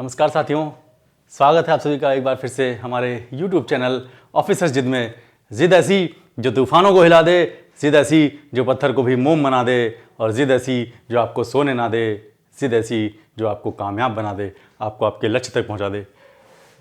नमस्कार साथियों, स्वागत है आप सभी का एक बार फिर से हमारे YouTube चैनल ऑफिसर्स जिद में। जिद ऐसी जो तूफानों को हिला दे, जिद ऐसी जो पत्थर को भी मोम बना दे, और जिद ऐसी जो आपको सोने ना दे, जिद ऐसी जो आपको कामयाब बना दे, आपको आपके लक्ष्य तक पहुंचा दे।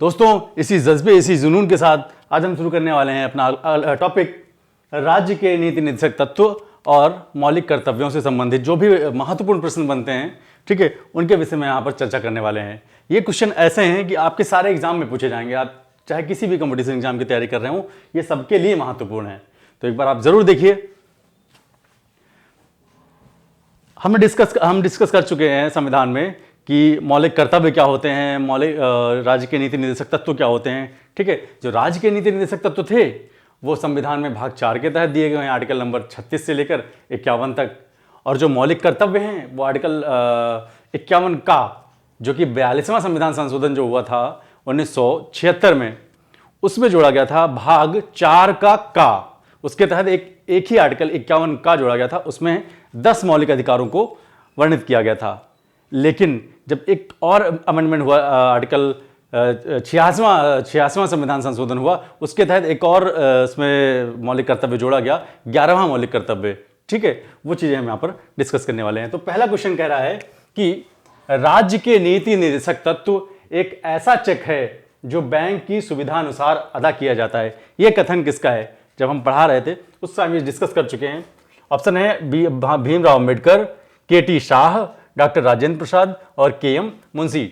दोस्तों, इसी जज्बे, इसी जुनून के साथ आज हम शुरू करने वाले हैं अपना टॉपिक, राज्य के नीति निर्देशक तत्व और मौलिक कर्तव्यों से संबंधित जो भी महत्वपूर्ण प्रश्न बनते हैं, ठीक है, उनके विषय में यहाँ पर चर्चा करने वाले हैं। ये क्वेश्चन ऐसे हैं कि आपके सारे एग्जाम में पूछे जाएंगे, आप चाहे किसी भी कंपटीशन एग्जाम की तैयारी कर रहे हो, ये सबके लिए महत्वपूर्ण है। तो एक बार आप जरूर देखिए। हम डिस्कस कर चुके हैं संविधान में कि मौलिक कर्तव्य क्या होते हैं, मौलिक राज्य के नीति निर्देशक तत्व क्या होते हैं। ठीक है, जो राज्य के नीति निर्देशक तत्व थे वो संविधान में भाग 4 के तहत दिए गए हैं, आर्टिकल नंबर 36 से लेकर 51 तक। और जो मौलिक कर्तव्य हैं वो आर्टिकल 51 का, जो कि 42वां संविधान संशोधन जो हुआ था 1976 में, उसमें जोड़ा गया था भाग 4 का। उसके तहत एक ही आर्टिकल 51 का जोड़ा गया था, उसमें 10 मौलिक अधिकारों को वर्णित किया गया था। लेकिन जब एक और अमेंडमेंट हुआ, आर्टिकल 86वां संविधान संशोधन हुआ, उसके तहत एक और इसमें मौलिक कर्तव्य जोड़ा गया, 11वां मौलिक कर्तव्य। ठीक है, वो चीजें हम यहाँ पर डिस्कस करने वाले हैं। तो पहला क्वेश्चन कह रहा है कि राज्य के नीति निर्देशक तत्व एक ऐसा चेक है जो बैंक की सुविधा अनुसार अदा किया जाता है। यह कथन किसका है? जब हम पढ़ा रहे थे उस टाइम ये डिस्कस कर चुके हैं। ऑप्शन है भीमराव अम्बेडकर, के.टी. शाह, डॉक्टर राजेंद्र प्रसाद और के.एम. मुंशी।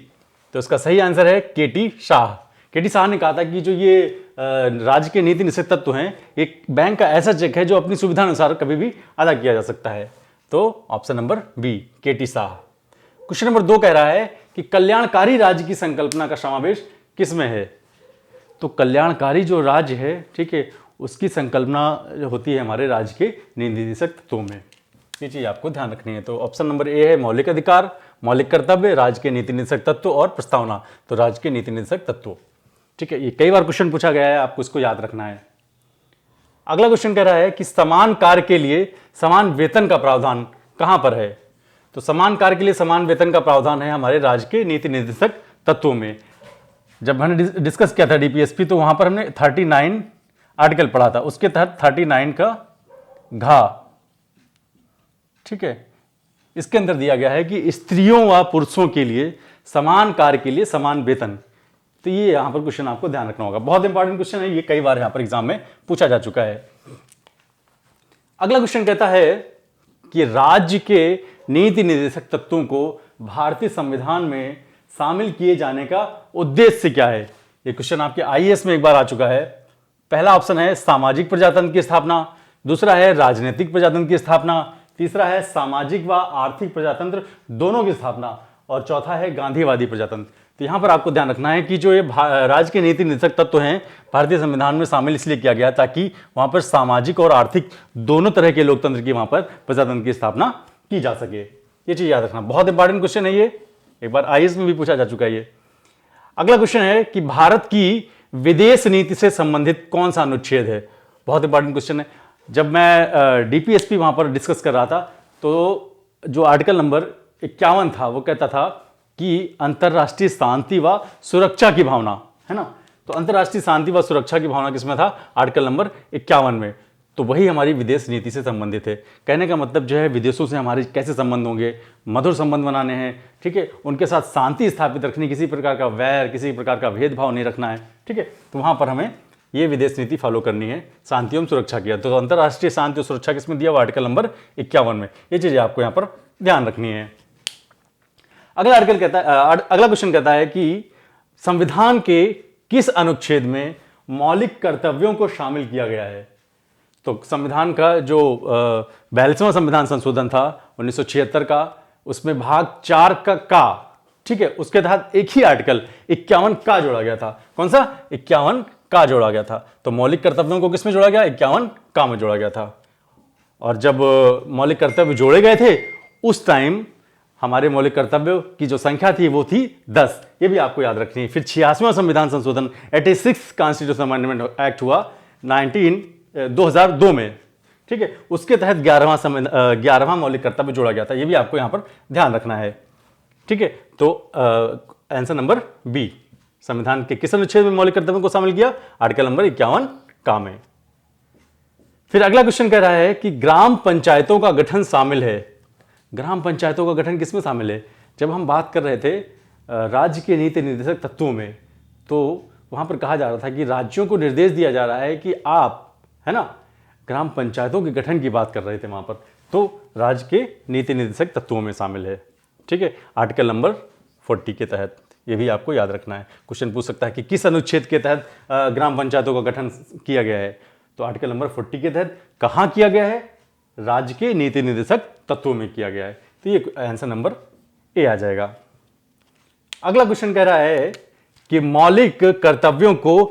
तो इसका सही आंसर है के.टी. शाह। के.टी. शाह ने कहा था कि जो ये राज्य के नीति निषेध तत्व हैं, एक बैंक का ऐसा चेक है जो अपनी सुविधा अनुसार कभी भी अदा किया जा सकता है। तो option number B, K T. Shah. Question number 2 कह रहा है कि कल्याणकारी राज्य की संकल्पना का समावेश किसमें है? तो कल्याणकारी जो राज्य है, ठीक है, उसकी संकल्पना होती है हमारे राज्य के नीति निर्देशक तत्वों में। ये चीज आपको ध्यान रखनी है। तो ऑप्शन नंबर ए है मौलिक अधिकार, मौलिक कर्तव्य, राज्य के नीति निर्देशक तत्व और प्रस्तावना। तो राज्य के नीति निर्देशक तत्व। ठीक है, ये कई बार क्वेश्चन पूछा गया है, आपको इसको याद रखना है। अगला क्वेश्चन कह रहा है कि समान कार्य के लिए समान वेतन का प्रावधान कहां पर है? तो समान कार्य के लिए समान वेतन का प्रावधान है हमारे राज्य के नीति निर्देशक तत्वों में। जब हमने डिस्कस किया था डीपीएसपी, तो वहां पर हमने 39 आर्टिकल पढ़ा था, उसके तहत 39 का घा, ठीक है, इसके अंदर दिया गया है कि स्त्रियों व पुरुषों के लिए समान कार्य के लिए समान वेतन। तो ये यहां पर क्वेश्चन आपको ध्यान रखना होगा, बहुत इंपॉर्टेंट क्वेश्चन है, ये कई बार यहां पर एग्जाम में पूछा जा चुका है। अगला क्वेश्चन कहता है कि राज्य के नीति निर्देशक तत्वों को भारतीय संविधान में शामिल किए जाने का उद्देश्य क्या है? ये क्वेश्चन आपके आईएएस में एक बार आ चुका है। पहला ऑप्शन है सामाजिक प्रजातंत्र की स्थापना, दूसरा है राजनीतिक प्रजातंत्र की स्थापना, तीसरा है सामाजिक व आर्थिक प्रजातंत्र दोनों की स्थापना, और चौथा है गांधीवादी प्रजातंत्र। तो यहां पर आपको ध्यान रखना है कि जो ये राज्य के नीति निर्देशक तत्व हैं भारतीय संविधान में शामिल इसलिए किया गया ताकि वहां पर सामाजिक और आर्थिक दोनों तरह के लोकतंत्र की वहां पर प्रजातंत्र की स्थापना की जा सके। ये चीज याद रखना, बहुत इंपॉर्टेंट क्वेश्चन है ये, एक बार आईएएस में भी पूछा जा चुका है ये। अगला क्वेश्चन है कि भारत की विदेश नीति से संबंधित कौन सा अनुच्छेद है? बहुत इंपॉर्टेंट क्वेश्चन है। जब मैं डीपीएसपी वहां पर डिस्कस कर रहा था, तो जो आर्टिकल नंबर 51 था वो कहता था कि अंतरराष्ट्रीय शांति व सुरक्षा की भावना, है ना। तो अंतरराष्ट्रीय शांति व सुरक्षा की भावना किसमें था? आर्टिकल नंबर 51 में। तो वही हमारी विदेश नीति से संबंधित है। कहने का मतलब जो है विदेशों से हमारे कैसे संबंध होंगे, मधुर संबंध बनाने हैं, ठीक है, उनके साथ शांति स्थापित रखनी, किसी प्रकार का वैर, किसी प्रकार का भेदभाव नहीं रखना है, ठीक है। तो वहां पर हमें ये विदेश नीति फॉलो करनी है, शांति एवं सुरक्षा की। तो अंतरराष्ट्रीय शांति और सुरक्षा किसमें दिया हुआ? आर्टिकल नंबर 51 में। ये चीजें आपको यहाँ पर ध्यान रखनी है। अगला क्वेश्चन कहता है कि संविधान के किस अनुच्छेद में मौलिक कर्तव्यों को शामिल किया गया है? तो संविधान का जो 42वां संविधान संशोधन था 1976 का, उसमें भाग 4 का, ठीक है, उसके तहत एक ही आर्टिकल 51 का जोड़ा गया था। कौन सा? 51 का जोड़ा गया था। तो मौलिक कर्तव्यों को किसमें जोड़ा गया? 51 का में जोड़ा गया था। और जब मौलिक कर्तव्य जोड़े गए थे उस टाइम हमारे मौलिक कर्तव्यों की जो संख्या थी वो थी 10। ये भी आपको याद रखनी है। फिर 86वां संविधान संशोधन 86 कॉन्स्टिट्यूशन अमेंडमेंट एक्ट हुआ 2002 में, ठीक है, उसके तहत 11वां मौलिक कर्तव्य जोड़ा गया था। ये भी आपको यहां पर ध्यान रखना है, ठीक है। तो आंसर नंबर बी, संविधान के किस अनुच्छेद में मौलिक कर्तव्यों को शामिल किया? आर्टिकल नंबर 51 का में। फिर अगला क्वेश्चन कह रहा है कि ग्राम पंचायतों का गठन शामिल है। ग्राम पंचायतों का गठन किसमें शामिल है? जब हम बात कर रहे थे राज्य के नीति निर्देशक तत्वों में, तो वहां पर कहा जा रहा था कि राज्यों को निर्देश दिया जा रहा है कि आप, है ना, ग्राम पंचायतों के गठन की बात कर रहे थे वहां पर, तो राज्य के नीति निर्देशक तत्वों में शामिल है। ठीक है, आर्टिकल नंबर 40 के तहत, ये भी आपको याद रखना है। क्वेश्चन पूछ सकता है कि किस अनुच्छेद के तहत ग्राम पंचायतों का गठन किया गया है? तो आर्टिकल नंबर 40 के तहत। कहां किया गया है? राज्य के नीति निर्देशक तत्वों में किया गया है। तो ये आंसर नंबर ए आ जाएगा। अगला क्वेश्चन कह रहा है कि मौलिक कर्तव्यों को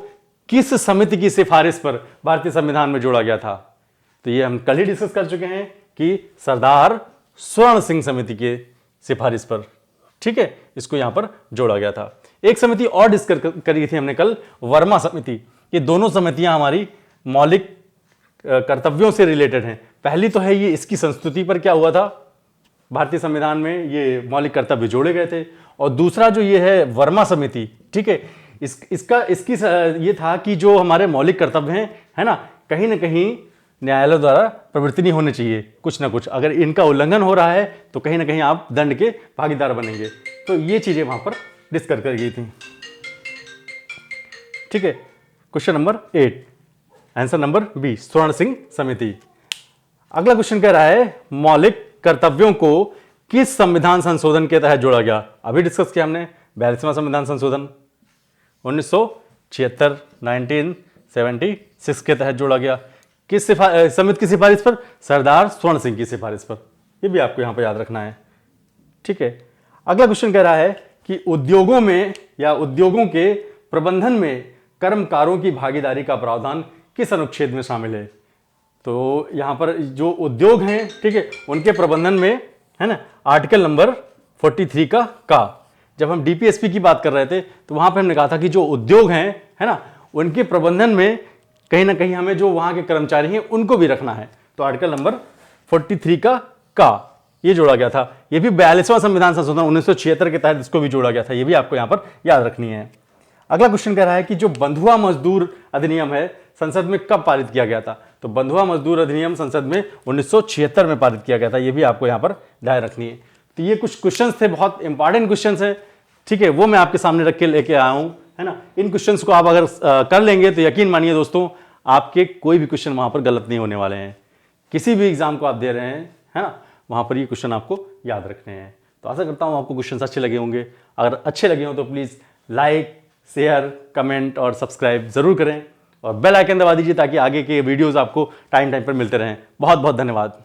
किस समिति की सिफारिश पर भारतीय संविधान में जोड़ा गया था? तो ये हम कल ही डिस्कस कर चुके हैं कि सरदार स्वर्ण सिंह समिति के सिफारिश पर। ठीक है, इसको यहां पर जोड़ा गया था। एक समिति और डिस्कस करी थी हमने कल, वर्मा समिति। ये दोनों समितियां हमारी मौलिक कर्तव्यों से रिलेटेड हैं। पहली तो है ये, इसकी संस्तुति पर क्या हुआ था, भारतीय संविधान में ये मौलिक कर्तव्य जोड़े गए थे। और दूसरा जो ये है वर्मा समिति, ठीक है, इसकी ये था कि जो हमारे मौलिक कर्तव्य हैं, है ना कहीं न्यायालय द्वारा प्रवृत्ति नहीं होने चाहिए, कुछ ना कुछ। अगर इनका उल्लंघन हो रहा है तो कहीं ना कहीं आप दंड के भागीदार बनेंगे। तो ये चीजें वहां पर डिस्कस कर गई थी। ठीक है, question number 8, answer number B, Swaran Singh समिति। अगला क्वेश्चन कह रहा है मौलिक कर्तव्यों को किस संविधान संशोधन के तहत जोड़ा गया? अभी डिस्कस किया हमने, 42वां संविधान संशोधन 1976 1976 के तहत जोड़ा गया। किस समिति की सिफारिश पर? सरदार स्वर्ण सिंह की सिफारिश पर। ये भी आपको यहां पर याद रखना है। ठीक है, अगला क्वेश्चन कह रहा है कि उद्योगों में या उद्योगों के प्रबंधन में कर्मकारों की भागीदारी का प्रावधान किस अनुच्छेद में शामिल है? तो यहां पर जो उद्योग हैं, ठीक है, उनके प्रबंधन में, है ना, आर्टिकल नंबर 43 का जब हम डीपीएसपी की बात कर रहे थे तो वहां पर हमने कहा था कि जो उद्योग हैं, है ना, उनके प्रबंधन में कहीं ना कहीं हमें जो वहां के कर्मचारी हैं उनको भी रखना है। तो आर्टिकल नंबर 43 का ये जोड़ा गया था। ये भी 42वां संविधान संशोधन 1976 के तहत इसको भी जोड़ा गया था। ये भी आपको यहां पर याद रखनी है। अगला क्वेश्चन कह रहा है कि जो बंधुआ मजदूर अधिनियम है संसद में कब पारित किया गया था? तो बंधुआ मजदूर अधिनियम संसद में 1976 में पारित किया गया था। ये भी आपको यहां पर ध्यान रखनी है। तो ये कुछ क्वेश्चंस थे, बहुत इंपॉर्टेंट क्वेश्चंस है। ठीक है, वो मैं आपके सामने रख के लेके आया हूं, है ना। इन क्वेश्चंस को आप अगर कर लेंगे तो यकीन मानिए दोस्तों, आपके कोई भी क्वेश्चन वहां पर गलत नहीं होने वाले हैं। किसी भी एग्जाम को आप दे रहे हैं, है ना, वहां पर ये क्वेश्चन आपको याद रखने हैं। तो आशा करता हूं आपको क्वेश्चन अच्छे लगे होंगे। अगर अच्छे लगे हो तो प्लीज लाइक, शेयर, कमेंट और सब्सक्राइब जरूर करें और बेल आइकन दबा दीजिए ताकि आगे के वीडियोस आपको टाइम पर मिलते रहें। बहुत बहुत धन्यवाद।